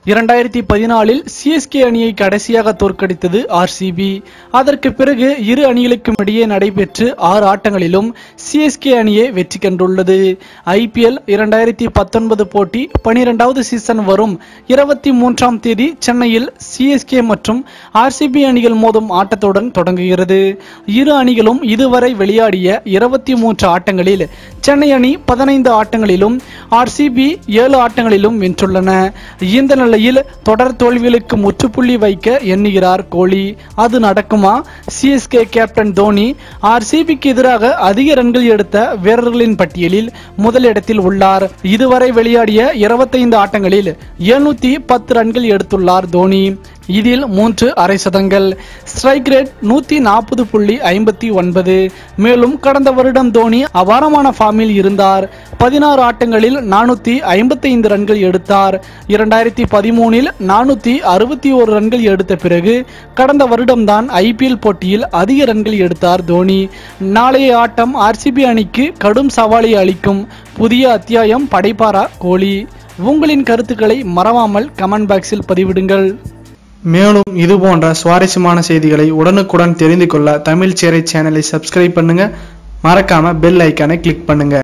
2014 CSK அணியை கடைசியாக தோற்கடித்தது ஆர்சிபி. அதற்கு பிறகு இரு அணிகளுக்கும் இடையே நடைபெற்று 6 ஆட்டங்களிலும் சிஎஸ்கே அணியே வெற்றி கண்டுள்ளது. IPL 2019 போட்டி 12வது சீசன் வரும் 23ஆம் தேதி சென்னையில் சிஎஸ்கே மற்றும் ஆர்சிபி அணிகள் மோதும் ஆட்டத்துடன் தொடங்குகிறது. இரு அணிகளும் இதுவரை விளையாடிய 23 ஆட்டங்களில் சென்னை அணி 15 ஆட்டங்களிலும் ஆர்சிபி 7 ஆட்டங்களிலும் வென்றுள்ளன. இந்த நிலையில் தொடர் தோல்விகளுக்கு முற்றுப்புள்ளி வைக்க எண்ணுகிறார் கோலி. அது நடக்குமா? சிஎஸ்கே கேப்டன் தோனி ஆர்சிபிக்கு எதிராக அதிக ரன்கள் எடுத்த வீரர்களின் பட்டியலில் முதலிடத்தில் உள்ளார். இதுவரை விளையாடிய 25 ஆட்டங்களில் 710 ரன்கள் எடுத்துள்ளார் தோனி. இதில் 3 அரை சதங்கள். Strike rate 140.59. மேலும் கடந்த வருடம் தோனி அபாரமான ஃபார்மில் இருந்தார். 16 ஆட்டங்களில் 455 ரன்கள் எடுத்தார். 2013இல் 461 ரன்கள் எடுத்த பிறகு கடந்த வருடம்தான் IPL போட்டியில் அதிக ரன்கள் எடுத்தார் தோனி. நாளைய ஆட்டம் ஆர்சிபி அணிக்கு கடும் சவாலை அளிக்கும். புதிய அத்தியாயம் படைப்பாரா கோலி? உங்களின் கருத்துக்களை மறவாமல் கமெண்ட் பாக்ஸில் பதிவிடுங்கள். மேலும் இது போன்ற சுவாரஸ்யமான செய்திகளை உடனுக்குடன் தெரிந்து கொள்ள தமிழ் சேரை சேனலை சப்ஸ்கிரைப் பண்ணுங்க. மறக்காம பெல் ஐக்கானை கிளிக் பண்ணுங்க.